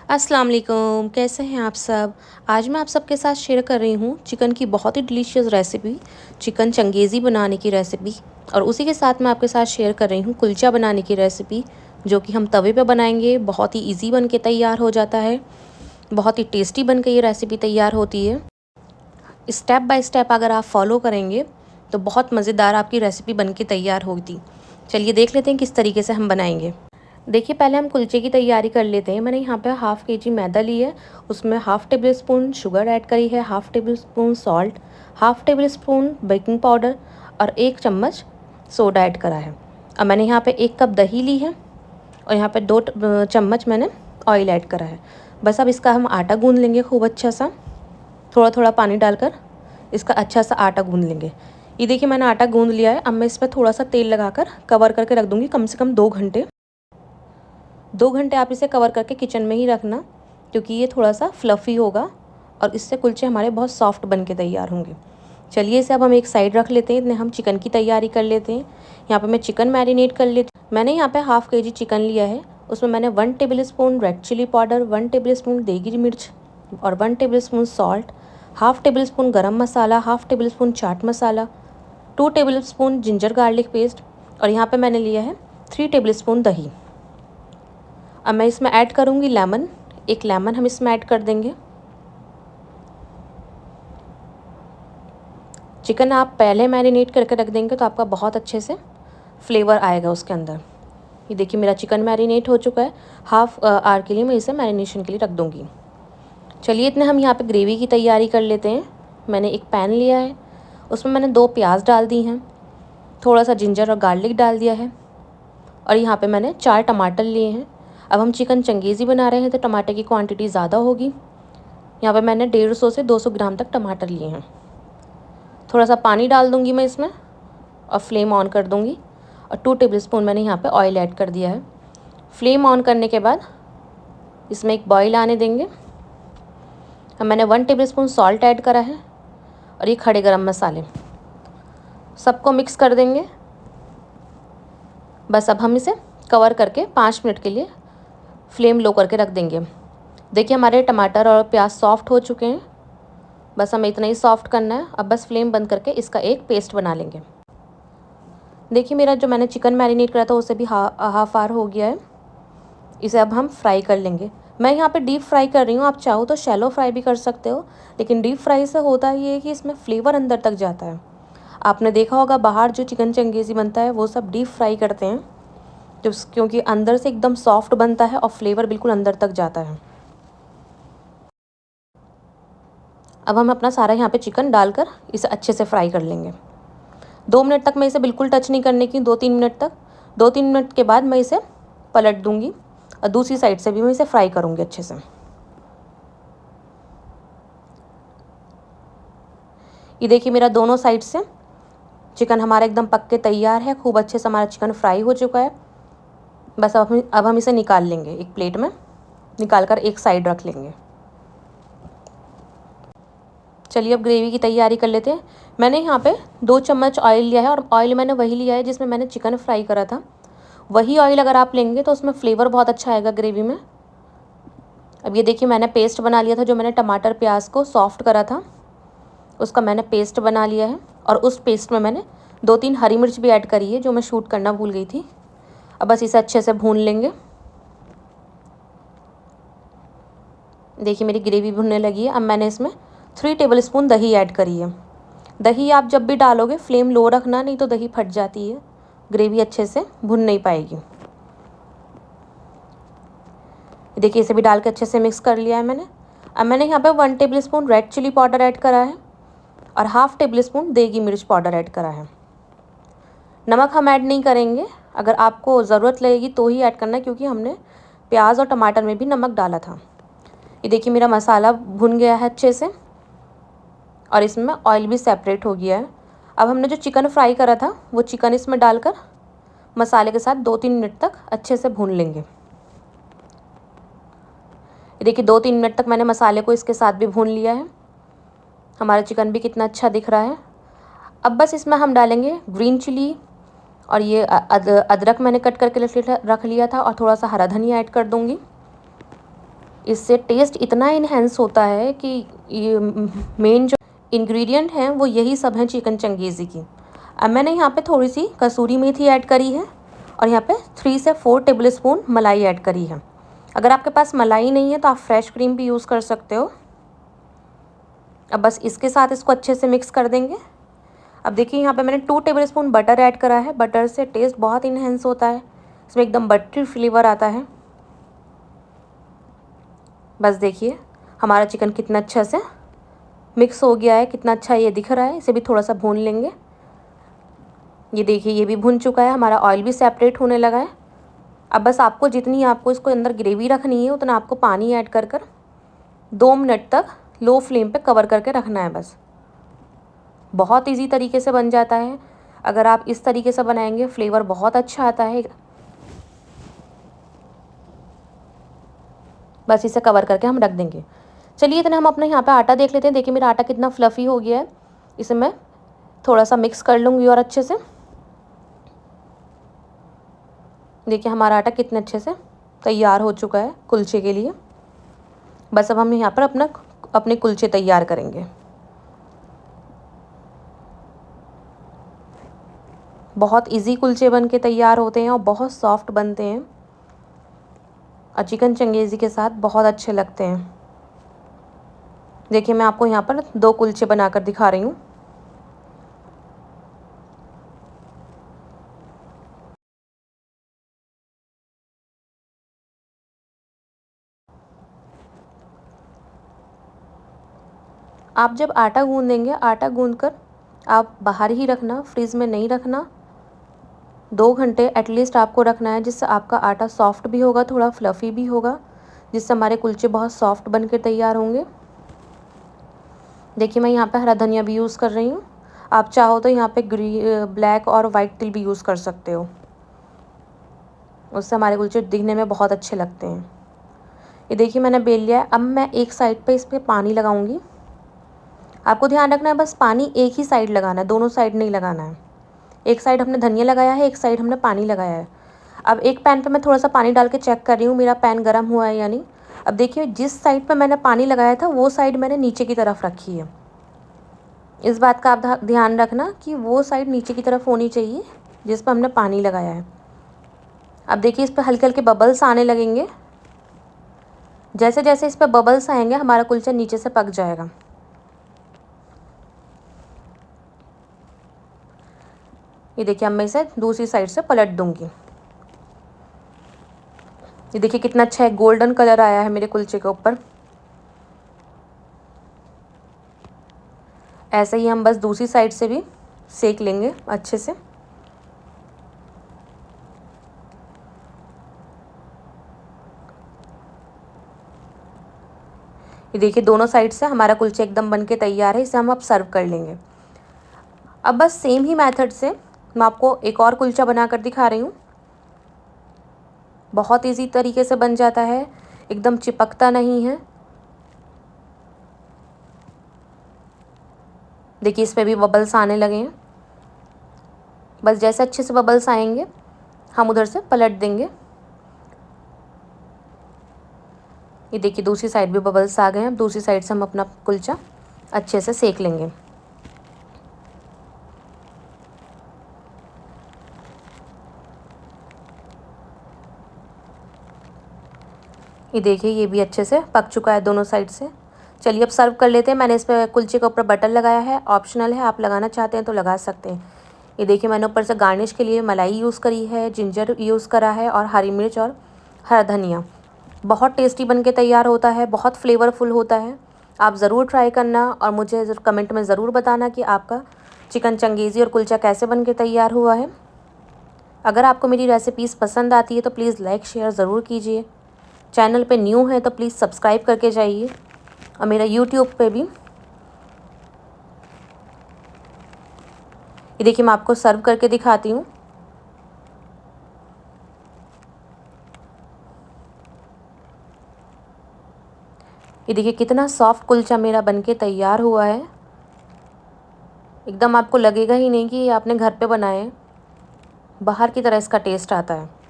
अस्सलाम वालेकुम, कैसे हैं आप सब। आज मैं आप सबके साथ शेयर कर रही हूँ चिकन की बहुत ही डिलीशियस रेसिपी, चिकन चंगेज़ी बनाने की रेसिपी। और उसी के साथ मैं आपके साथ शेयर कर रही हूँ कुलचा बनाने की रेसिपी, जो कि हम तवे पे बनाएंगे। बहुत ही इजी बन के तैयार हो जाता है, बहुत ही टेस्टी बन के ये रेसिपी तैयार होती है। स्टेप बाय स्टेप अगर आप फॉलो करेंगे तो बहुत मज़ेदार आपकी रेसिपी बन के तैयार होगी। चलिए देख लेते हैं किस तरीके से हम बनाएंगे। देखिए, पहले हम कुलचे की तैयारी कर लेते हैं। मैंने यहाँ पे हाफ़ केजी मैदा ली है, उसमें half table spoon sugar add करी है, half tablespoon salt, half table spoon baking powder और 1 चम्मच सोडा ऐड करा है। अब मैंने यहाँ पे 1 कप दही ली है और यहाँ पे 2 चम्मच मैंने ऑयल ऐड करा है। बस अब इसका हम आटा गूँध लेंगे खूब अच्छा सा, थोड़ा थोड़ा पानी डालकर इसका अच्छा सा आटा गूँध लेंगे। ये देखिए मैंने आटा गूँध लिया है। अब मैं इस पर थोड़ा सा तेल लगाकर कवर करके रख दूँगी कम से कम 2 घंटे। 2 घंटे आप इसे कवर करके किचन में ही रखना, क्योंकि ये थोड़ा सा फ्लफ़ी होगा और इससे कुलचे हमारे बहुत सॉफ्ट बन के तैयार होंगे। चलिए इसे अब हम एक साइड रख लेते हैं। इतने हम चिकन की तैयारी कर लेते हैं। यहाँ पे मैं चिकन मैरिनेट कर लेती हूँ। मैंने यहाँ पे हाफ़ केजी चिकन लिया है, उसमें मैंने 1 tablespoon red chilli powder, 1 tablespoon देगी मिर्च और 1 tablespoon salt, half tablespoon garam masala, half tablespoon chaat masala, 2 tablespoon ginger garlic paste और यहाँ पे मैंने लिया है 3 टेबल स्पून दही। अब मैं इसमें ऐड करूँगी लेमन, 1 लेमन हम इसमें ऐड कर देंगे। चिकन आप पहले मैरिनेट करके रख देंगे तो आपका बहुत अच्छे से फ्लेवर आएगा उसके अंदर। ये देखिए मेरा चिकन मैरिनेट हो चुका है। हाफ़ आवर के लिए मैं इसे मैरिनेशन के लिए रख दूँगी। चलिए इतने हम यहाँ पे ग्रेवी की तैयारी कर लेते हैं। मैंने एक पैन लिया है, उसमें मैंने 2 प्याज डाल दी हैं, थोड़ा सा जिंजर और गार्लिक डाल दिया है और यहाँ पे मैंने 4 टमाटर लिए हैं। अब हम चिकन चंगेज़ी बना रहे हैं तो टमाटर की क्वांटिटी ज़्यादा होगी। यहाँ पे मैंने 150 से 200 ग्राम तक टमाटर लिए हैं। थोड़ा सा पानी डाल दूँगी मैं इसमें और फ्लेम ऑन कर दूँगी और 2 टेबल स्पून मैंने यहाँ पे ऑयल ऐड कर दिया है। फ्लेम ऑन करने के बाद इसमें एक बॉईल आने देंगे। अब मैंने 1 टेबल स्पून सॉल्ट ऐड करा है और ये खड़े गरम मसाले, सबको मिक्स कर देंगे। बस अब हम इसे कवर करके 5 मिनट के लिए फ्लेम लो करके रख देंगे। देखिए हमारे टमाटर और प्याज सॉफ्ट हो चुके हैं। बस हमें इतना ही सॉफ्ट करना है। अब बस फ्लेम बंद करके इसका एक पेस्ट बना लेंगे। देखिए मेरा जो मैंने चिकन मैरिनेट करा था उससे भी हाफ आवर हो गया है। इसे अब हम फ्राई कर लेंगे। मैं यहाँ पे डीप फ्राई कर रही हूँ, आप चाहो तो शैलो फ्राई भी कर सकते हो, लेकिन डीप फ्राई से होता ये है कि इसमें फ्लेवर अंदर तक जाता है। आपने देखा होगा बाहर जो चिकन चंगेज़ी बनता है वो सब डीप फ्राई करते हैं, तो क्योंकि अंदर से एकदम सॉफ्ट बनता है और फ्लेवर बिल्कुल अंदर तक जाता है। अब हम अपना सारा यहाँ पे चिकन डालकर इसे अच्छे से फ्राई कर लेंगे। 2 मिनट तक मैं इसे बिल्कुल टच नहीं करने की, 2-3 मिनट तक। 2-3 मिनट के बाद मैं इसे पलट दूँगी और दूसरी साइड से भी मैं इसे फ्राई करूँगी अच्छे से। ये देखिए मेरा दोनों साइड से चिकन हमारा एकदम पक के तैयार है। खूब अच्छे से हमारा चिकन फ्राई हो चुका है। बस अब हम इसे निकाल लेंगे, एक प्लेट में निकाल कर एक साइड रख लेंगे। चलिए अब ग्रेवी की तैयारी कर लेते हैं। मैंने यहाँ पे 2 चम्मच ऑयल लिया है और ऑयल मैंने वही लिया है जिसमें मैंने चिकन फ्राई करा था। वही ऑयल अगर आप लेंगे तो उसमें फ्लेवर बहुत अच्छा आएगा ग्रेवी में। अब ये देखिए मैंने पेस्ट बना लिया था, जो मैंने टमाटर प्याज को सॉफ्ट करा था उसका मैंने पेस्ट बना लिया है और उस पेस्ट में मैंने 2-3 हरी मिर्च भी ऐड करी है, जो मैं शूट करना भूल गई थी। अब बस इसे अच्छे से भून लेंगे। देखिए मेरी ग्रेवी भुनने लगी है। अब मैंने इसमें 3 टेबल स्पून दही ऐड करी है। दही आप जब भी डालोगे फ्लेम लो रखना, नहीं तो दही फट जाती है, ग्रेवी अच्छे से भुन नहीं पाएगी। देखिए इसे भी डाल के अच्छे से मिक्स कर लिया है मैंने। अब मैंने यहाँ पे 1 tablespoon red chilli powder add करा है और हाफ़ टेबल स्पून देगी मिर्च पाउडर ऐड करा है। नमक हम ऐड नहीं करेंगे, अगर आपको ज़रूरत लगेगी तो ही ऐड करना है, क्योंकि हमने प्याज और टमाटर में भी नमक डाला था। ये देखिए मेरा मसाला भुन गया है अच्छे से और इसमें ऑयल भी सेपरेट हो गया है। अब हमने जो चिकन फ्राई करा था वो चिकन इसमें डालकर मसाले के साथ 2-3 मिनट तक अच्छे से भून लेंगे। ये देखिए 2-3 मिनट तक मैंने मसाले को इसके साथ भी भून लिया है। हमारा चिकन भी कितना अच्छा दिख रहा है। अब बस इसमें हम डालेंगे ग्रीन चिली और ये अदरक मैंने कट करके रख लिया था और थोड़ा सा हरा धनिया ऐड कर दूँगी। इससे टेस्ट इतना इन्हेंस होता है कि ये मेन जो इंग्रेडिएंट हैं वो यही सब हैं चिकन चंगेज़ी की। अब मैंने यहाँ पे थोड़ी सी कसूरी मेथी ऐड करी है और यहाँ पे 3 से 4 टेबलस्पून मलाई ऐड करी है। अगर आपके पास मलाई नहीं है तो आप फ्रेश क्रीम भी यूज़ कर सकते हो। अब बस इसके साथ इसको अच्छे से मिक्स कर देंगे। अब देखिए यहाँ पे मैंने 2 टेबलस्पून बटर ऐड करा है। बटर से टेस्ट बहुत इन्हेंस होता है, इसमें एकदम बटरी फ्लेवर आता है। बस देखिए हमारा चिकन कितना अच्छा से मिक्स हो गया है, कितना अच्छा ये दिख रहा है। इसे भी थोड़ा सा भून लेंगे। ये देखिए ये भी भुन चुका है, हमारा ऑयल भी सेपरेट होने लगा है। अब बस आपको जितनी आपको इसको अंदर ग्रेवी रखनी है उतना आपको पानी ऐड कर 2 मिनट तक लो फ्लेम पे कवर करके रखना है। बस बहुत इजी तरीके से बन जाता है। अगर आप इस तरीके से बनाएंगे फ्लेवर बहुत अच्छा आता है। बस इसे कवर करके हम रख देंगे। चलिए इतना हम अपने यहाँ पे आटा देख लेते हैं। देखिए मेरा आटा कितना फ्लफ़ी हो गया है। इसे मैं थोड़ा सा मिक्स कर लूँगी और अच्छे से। देखिए हमारा आटा कितने अच्छे से तैयार हो चुका है कुलचे के लिए। बस अब हम यहाँ पर अपने कुलचे तैयार करेंगे। बहुत इजी कुलचे बन के तैयार होते हैं और बहुत सॉफ्ट बनते हैं और चिकन चंगेज़ी के साथ बहुत अच्छे लगते हैं। देखिए मैं आपको यहाँ पर 2 कुलचे बनाकर दिखा रही हूँ। आप जब आटा गूँदेंगे, आटा गूँधकर आप बाहर ही रखना, फ्रिज में नहीं रखना। 2 घंटे एटलीस्ट आपको रखना है, जिससे आपका आटा सॉफ्ट भी होगा, थोड़ा फ्लफ़ी भी होगा, जिससे हमारे कुलचे बहुत सॉफ्ट बन के तैयार होंगे। देखिए मैं यहाँ पे हरा धनिया भी यूज़ कर रही हूँ। आप चाहो तो यहाँ पे ब्लैक और वाइट तिल भी यूज़ कर सकते हो, उससे हमारे कुलचे दिखने में बहुत अच्छे लगते हैं। ये देखिए मैंने बेल लिया है। अब मैं एक साइड पे इस पर पानी लगाऊंगी। आपको ध्यान रखना है बस पानी एक ही साइड लगाना है, दोनों साइड नहीं लगाना है। एक साइड हमने धनिया लगाया है, एक साइड हमने पानी लगाया है। अब एक पैन पे मैं थोड़ा सा पानी डाल के चेक कर रही हूँ मेरा पैन गर्म हुआ है या नहीं। अब देखिए जिस साइड पे मैंने पानी लगाया था वो साइड मैंने नीचे की तरफ रखी है। इस बात का आप ध्यान रखना कि वो साइड नीचे की तरफ होनी चाहिए जिस पर हमने पानी लगाया है। अब देखिए इस पर हल्के हल्के बबल्स आने लगेंगे। जैसे जैसे इस पर बबल्स आएंगे हमारा कुलचा नीचे से पक जाएगा। ये देखिए अब मैं इसे दूसरी साइड से पलट दूंगी। ये देखिए कितना अच्छा है, गोल्डन कलर आया है मेरे कुलचे के ऊपर। ऐसे ही हम बस दूसरी साइड से भी सेक लेंगे अच्छे से। ये देखिए दोनों साइड से हमारा कुलचा एकदम बन के तैयार है। इसे हम अब सर्व कर लेंगे। अब बस सेम ही मेथड से मैं आपको एक और कुलचा बनाकर दिखा रही हूँ। बहुत इजी तरीके से बन जाता है, एकदम चिपकता नहीं है। देखिए इस पे भी बबल्स आने लगे हैं। बस जैसे अच्छे से बबल्स आएंगे हम उधर से पलट देंगे। ये देखिए दूसरी साइड भी बबल्स आ गए हैं। अब दूसरी साइड से हम अपना कुलचा अच्छे से सेक लेंगे। ये देखिए ये भी अच्छे से पक चुका है दोनों साइड से। चलिए अब सर्व कर लेते हैं। मैंने इस पर कुलचे के ऊपर बटर लगाया है, ऑप्शनल है, आप लगाना चाहते हैं तो लगा सकते हैं। ये देखिए मैंने ऊपर से गार्निश के लिए मलाई यूज़ करी है, जिंजर यूज़ करा है और हरी मिर्च और हरा धनिया। बहुत टेस्टी बन के तैयार होता है, बहुत फ्लेवरफुल होता है। आप ज़रूर ट्राई करना और मुझे कमेंट में ज़रूर बताना कि आपका चिकन चंगेज़ी और कुलचा कैसे बन के तैयार हुआ है। अगर आपको मेरी रेसिपीज़ पसंद आती है तो प्लीज़ लाइक शेयर ज़रूर कीजिए। चैनल पे न्यू है तो प्लीज़ सब्सक्राइब करके जाइए और मेरा यूट्यूब पे भी। ये देखिए मैं आपको सर्व करके दिखाती हूँ। ये देखिए कितना सॉफ्ट कुलचा मेरा बनके तैयार हुआ है। एकदम आपको लगेगा ही नहीं कि ये आपने घर पे बनाए, बाहर की तरह इसका टेस्ट आता है।